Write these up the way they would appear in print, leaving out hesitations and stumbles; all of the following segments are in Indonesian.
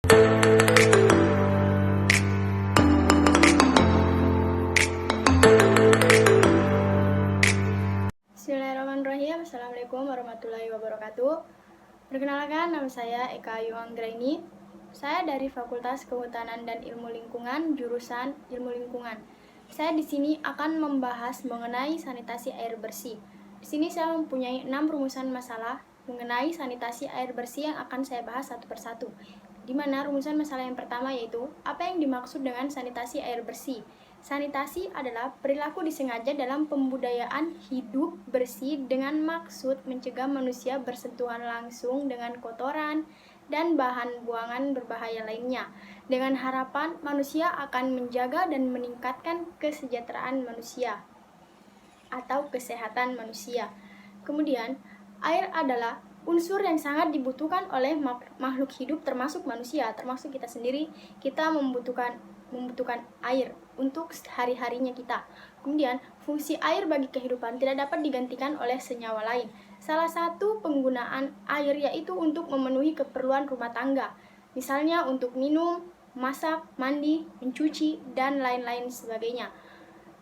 Bismillahirrahmanirrahim. Assalamualaikum warahmatullahi wabarakatuh. Perkenalkan, nama saya Eka Ayu Anggraini. Saya dari Fakultas Kehutanan dan Ilmu Lingkungan, jurusan Ilmu Lingkungan. Saya di sini akan membahas mengenai sanitasi air bersih. Di sini saya mempunyai 6 rumusan masalah mengenai sanitasi air bersih yang akan saya bahas satu persatu. Di mana rumusan masalah yang pertama yaitu, apa yang dimaksud dengan sanitasi air bersih? Sanitasi adalah perilaku disengaja dalam pembudayaan hidup bersih dengan maksud mencegah manusia bersentuhan langsung dengan kotoran dan bahan buangan berbahaya lainnya, dengan harapan manusia akan menjaga dan meningkatkan kesejahteraan manusia atau kesehatan manusia. Kemudian, air adalah unsur yang sangat dibutuhkan oleh makhluk hidup termasuk manusia, termasuk kita sendiri. Kita membutuhkan air untuk hari-harinya kita. Kemudian, fungsi air bagi kehidupan tidak dapat digantikan oleh senyawa lain. Salah satu penggunaan air yaitu untuk memenuhi keperluan rumah tangga, misalnya untuk minum, masak, mandi, mencuci, dan lain-lain sebagainya.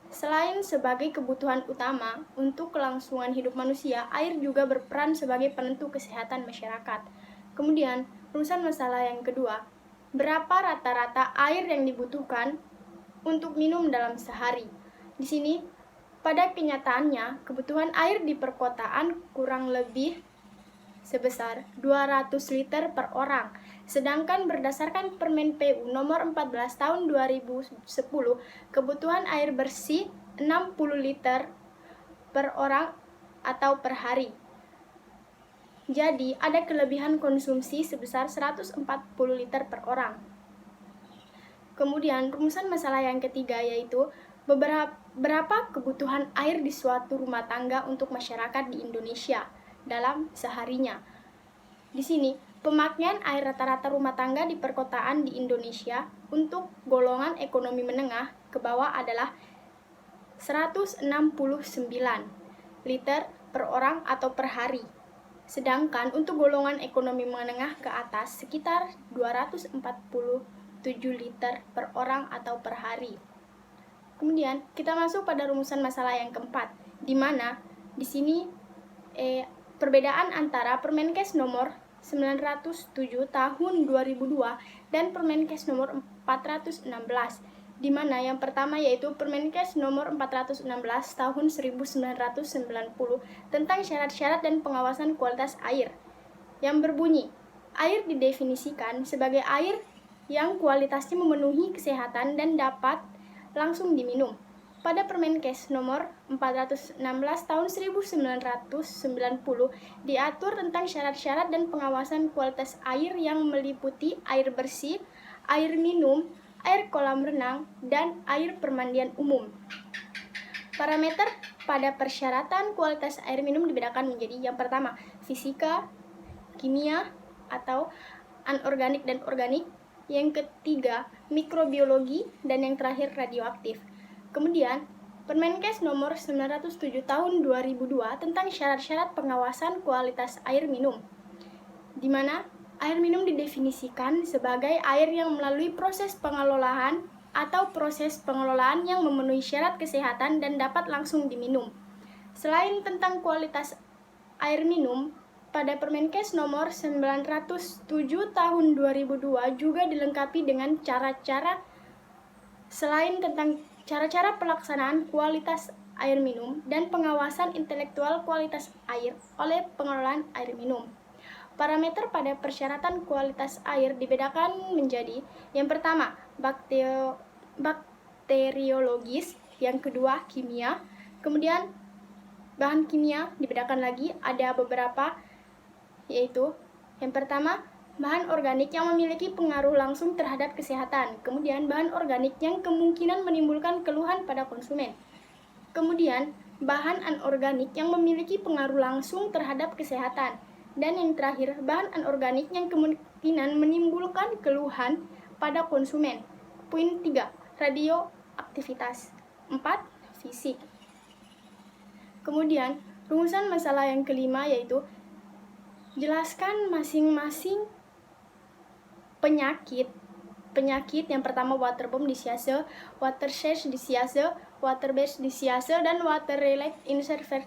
Selain sebagai kebutuhan utama untuk kelangsungan hidup manusia, air juga berperan sebagai penentu kesehatan masyarakat. Kemudian, rumusan masalah yang kedua, berapa rata-rata air yang dibutuhkan untuk minum dalam sehari? Di sini, pada kenyataannya, kebutuhan air di perkotaan kurang lebih sebesar 200 liter per orang. Sedangkan berdasarkan Permen PU nomor 14 tahun 2010, kebutuhan air bersih 60 liter per orang atau per hari. Jadi, ada kelebihan konsumsi sebesar 140 liter per orang. Kemudian, rumusan masalah yang ketiga yaitu berapa kebutuhan air di suatu rumah tangga untuk masyarakat di Indonesia dalam seharinya. Di sini, pemakaian air rata-rata rumah tangga di perkotaan di Indonesia untuk golongan ekonomi menengah ke bawah adalah 169 liter per orang atau per hari. Sedangkan untuk golongan ekonomi menengah ke atas sekitar 247 liter per orang atau per hari. Kemudian kita masuk pada rumusan masalah yang keempat, di mana di sini perbedaan antara Permenkes nomor 907 tahun 2002 dan Permenkes nomor 416, di mana yang pertama yaitu Permenkes nomor 416 tahun 1990 tentang syarat-syarat dan pengawasan kualitas air, yang berbunyi, air didefinisikan sebagai air yang kualitasnya memenuhi kesehatan dan dapat langsung diminum. Pada Permenkes nomor 416 tahun 1990 diatur tentang syarat-syarat dan pengawasan kualitas air yang meliputi air bersih, air minum, air kolam renang, dan air permandian umum. Parameter pada persyaratan kualitas air minum dibedakan menjadi yang pertama, fisika, kimia atau anorganik dan organik, yang ketiga, mikrobiologi, dan yang terakhir radioaktif. Kemudian, Permenkes nomor 907 tahun 2002 tentang syarat-syarat pengawasan kualitas air minum, di mana air minum didefinisikan sebagai air yang melalui proses pengelolaan atau proses pengelolaan yang memenuhi syarat kesehatan dan dapat langsung diminum. Selain tentang kualitas air minum, pada Permenkes nomor 907 tahun 2002 juga dilengkapi dengan cara-cara pelaksanaan kualitas air minum dan pengawasan intelektual kualitas air oleh pengelolaan air minum. Parameter pada persyaratan kualitas air dibedakan menjadi yang pertama, bakteriologis, yang kedua kimia, kemudian bahan kimia dibedakan lagi, ada beberapa, yaitu yang pertama, bahan organik yang memiliki pengaruh langsung terhadap kesehatan, kemudian bahan organik yang kemungkinan menimbulkan keluhan pada konsumen, kemudian bahan anorganik yang memiliki pengaruh langsung terhadap kesehatan, dan yang terakhir, bahan anorganik yang kemungkinan menimbulkan keluhan pada konsumen. Poin 3, radioaktivitas. 4, fisik. Kemudian, rumusan masalah yang kelima yaitu jelaskan masing-masing penyakit yang pertama waterborne disease, watershed disease, water-based disease, dan water-related infection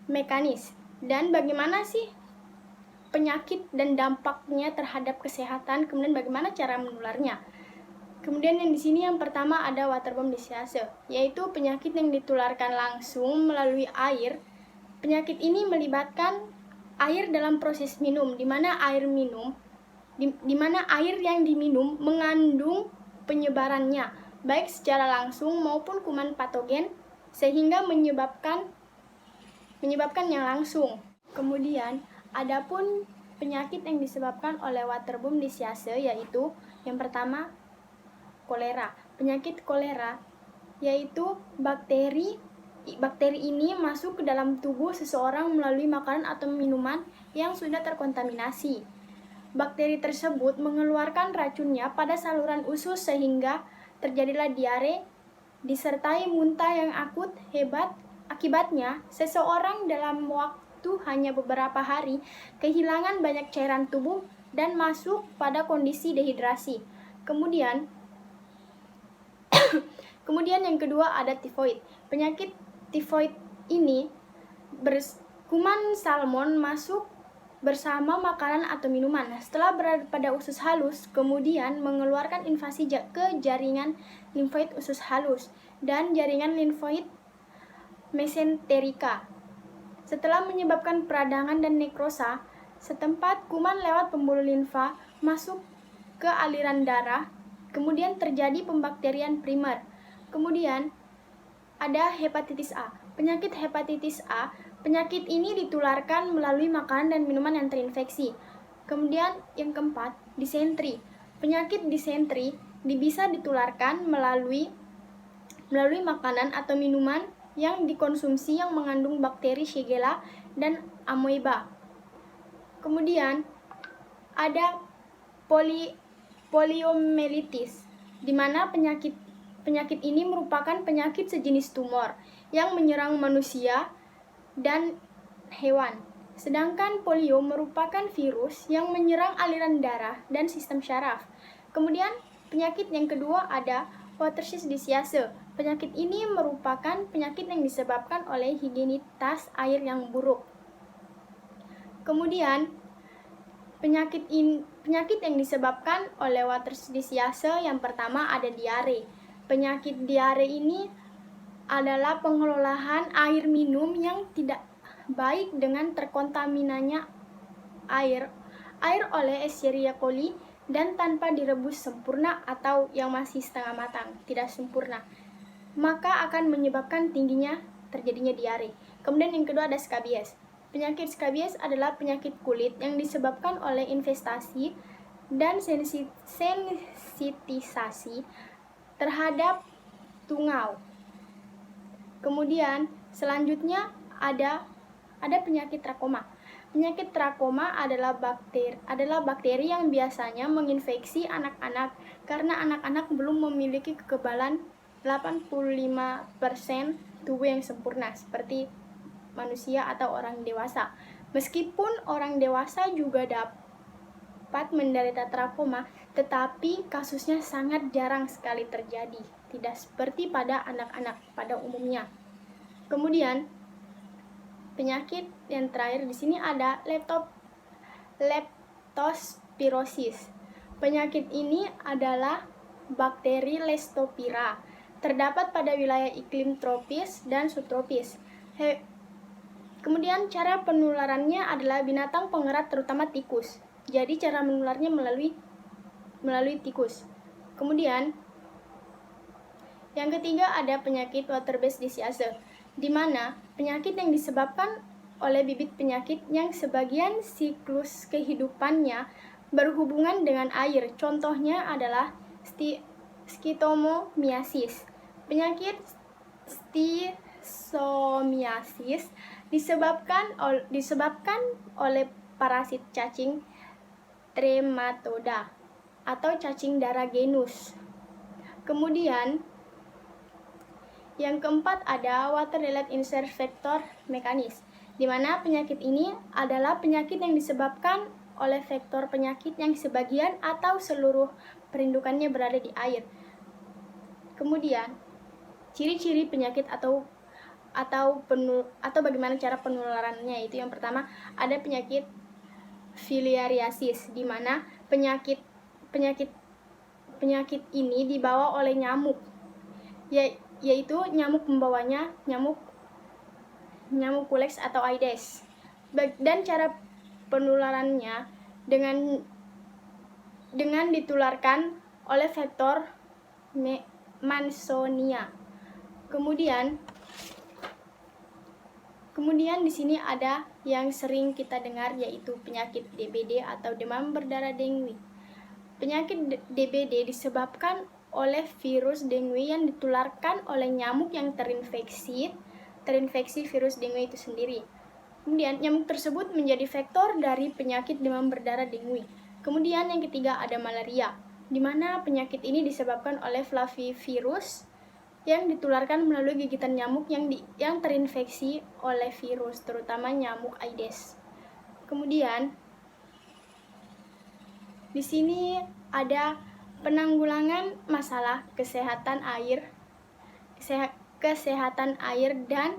mechanism. Dan bagaimana sih penyakit dan dampaknya terhadap kesehatan, kemudian bagaimana cara menularnya. Kemudian yang di sini yang pertama ada waterborne disease, yaitu penyakit yang ditularkan langsung melalui air. Penyakit ini melibatkan air dalam proses minum, di mana air yang diminum mengandung penyebarannya, baik secara langsung maupun kuman patogen, sehingga menyebabkan yang langsung. Kemudian, adapun penyakit yang disebabkan oleh waterborne disease yaitu yang pertama kolera. Penyakit kolera yaitu bakteri ini masuk ke dalam tubuh seseorang melalui makanan atau minuman yang sudah terkontaminasi. Bakteri tersebut mengeluarkan racunnya pada saluran usus sehingga terjadilah diare disertai muntah yang akut hebat. Akibatnya, seseorang dalam waktu hanya beberapa hari kehilangan banyak cairan tubuh dan masuk pada kondisi dehidrasi. Kemudian yang kedua ada tifoid. Penyakit tifoid ini kuman salmon masuk bersama makanan atau minuman. Setelah berada pada usus halus, kemudian mengeluarkan invasi ke jaringan limfoid usus halus dan jaringan limfoid mesenterika. Setelah menyebabkan peradangan dan nekrosa, setempat kuman lewat pembuluh limfa masuk ke aliran darah, kemudian terjadi pembakterian primer. Kemudian ada hepatitis A. Penyakit hepatitis A, penyakit ini ditularkan melalui makanan dan minuman yang terinfeksi. Kemudian yang keempat, disentri. Penyakit disentri bisa ditularkan melalui makanan atau minuman yang dikonsumsi yang mengandung bakteri Shigella dan amoeba. Kemudian ada poliomyelitis, di mana penyakit ini merupakan penyakit sejenis tumor yang menyerang manusia dan hewan. Sedangkan polio merupakan virus yang menyerang aliran darah dan sistem syaraf. Kemudian penyakit yang kedua ada watershed disease. Penyakit ini merupakan penyakit yang disebabkan oleh higienitas air yang buruk. Kemudian penyakit yang disebabkan oleh watershed disease yang pertama ada diare. Penyakit diare ini adalah pengelolaan air minum yang tidak baik dengan terkontaminannya air oleh Escherichia coli dan tanpa direbus sempurna atau yang masih setengah matang, tidak sempurna, maka akan menyebabkan terjadinya diare. Kemudian yang kedua ada skabies. Penyakit skabies adalah penyakit kulit yang disebabkan oleh infestasi dan sensitisasi terhadap tungau. Kemudian selanjutnya ada penyakit trakoma. Penyakit trakoma adalah bakteri yang biasanya menginfeksi anak-anak karena anak-anak belum memiliki kekebalan 85% tubuh yang sempurna seperti manusia atau orang dewasa. Meskipun orang dewasa juga dapat menderita trakoma, tetapi kasusnya sangat jarang sekali terjadi, tidak seperti pada anak-anak pada umumnya. Kemudian penyakit yang terakhir di sini ada leptospirosis. Penyakit ini adalah bakteri Leptospira. Terdapat pada wilayah iklim tropis dan subtropis. Kemudian cara penularannya adalah binatang pengerat terutama tikus. Jadi cara menularnya melalui tikus. Kemudian yang ketiga ada penyakit water-based disease, di mana penyakit yang disebabkan oleh bibit penyakit yang sebagian siklus kehidupannya berhubungan dengan air. Contohnya adalah schistosomiasis. Penyakit schistosomiasis disebabkan oleh parasit cacing Trematoda atau cacing darah genus. Kemudian yang keempat ada water-related infection mechanism, di mana penyakit ini adalah penyakit yang disebabkan oleh vektor penyakit yang sebagian atau seluruh perindukannya berada di air. Kemudian, ciri-ciri penyakit atau bagaimana cara penularannya, itu yang pertama ada penyakit filariasis, di mana penyakit ini dibawa oleh nyamuk, yaitu nyamuk pembawanya nyamuk Culex atau Aedes. Dan cara penularannya dengan ditularkan oleh vektor Mansonia. Kemudian di sini ada yang sering kita dengar, yaitu penyakit DBD atau demam berdarah dengue. Penyakit DBD disebabkan oleh virus dengue yang ditularkan oleh nyamuk yang terinfeksi virus dengue itu sendiri. Kemudian nyamuk tersebut menjadi vektor dari penyakit demam berdarah dengue. Kemudian yang ketiga ada malaria, di mana penyakit ini disebabkan oleh flavivirus yang ditularkan melalui gigitan nyamuk yang terinfeksi oleh virus, terutama nyamuk Aedes. Kemudian di sini ada penanggulangan masalah kesehatan air dan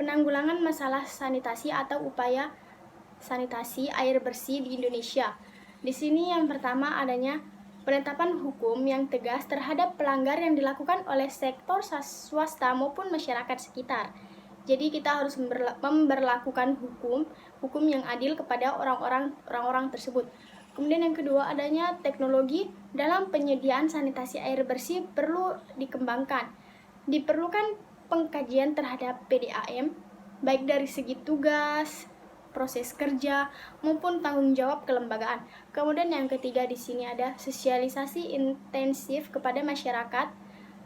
penanggulangan masalah sanitasi atau upaya sanitasi air bersih di Indonesia. Di sini yang pertama adanya penetapan hukum yang tegas terhadap pelanggar yang dilakukan oleh sektor swasta maupun masyarakat sekitar. Jadi kita harus memberlakukan hukum yang adil kepada orang-orang tersebut. Kemudian yang kedua adanya teknologi dalam penyediaan sanitasi air bersih perlu dikembangkan. Diperlukan pengkajian terhadap PDAM baik dari segi tugas, proses kerja maupun tanggung jawab kelembagaan. Kemudian yang ketiga di sini ada sosialisasi intensif kepada masyarakat.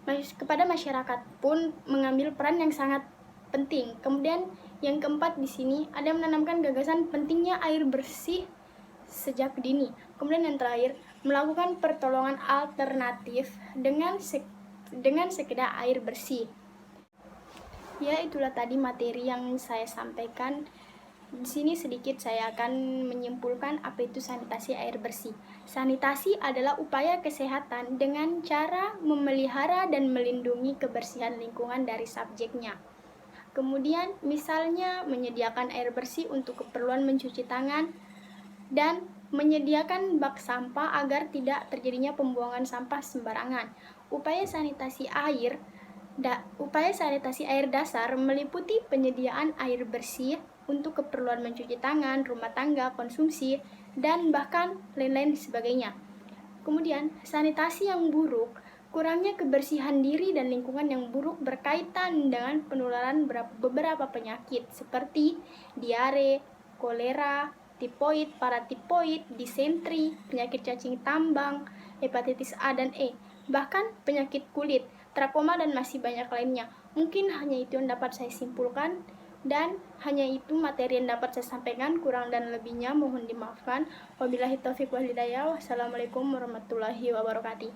Masyarakat pun mengambil peran yang sangat penting. Kemudian yang keempat di sini ada menanamkan gagasan pentingnya air bersih sejak dini. Kemudian yang terakhir melakukan pertolongan alternatif dengan sekedar air bersih. Ya, itulah tadi materi yang saya sampaikan. Di sini sedikit saya akan menyimpulkan apa itu sanitasi air bersih. Sanitasi adalah upaya kesehatan dengan cara memelihara dan melindungi kebersihan lingkungan dari subjeknya. Kemudian misalnya menyediakan air bersih untuk keperluan mencuci tangan dan menyediakan bak sampah agar tidak terjadinya pembuangan sampah sembarangan. Upaya sanitasi air dasar meliputi penyediaan air bersih untuk keperluan mencuci tangan, rumah tangga, konsumsi, dan bahkan lain-lain sebagainya. Kemudian, sanitasi yang buruk, kurangnya kebersihan diri dan lingkungan yang buruk berkaitan dengan penularan beberapa penyakit seperti diare, kolera, tipoid, paratipoid, disentri, penyakit cacing tambang, hepatitis A dan E, bahkan penyakit kulit, trakoma, dan masih banyak lainnya. Mungkin hanya itu yang dapat saya simpulkan, dan hanya itu materi yang dapat saya sampaikan. Kurang dan lebihnya mohon dimaafkan. Wabillahi taufiq wal hidayah. Wassalamualaikum warahmatullahi wabarakatuh.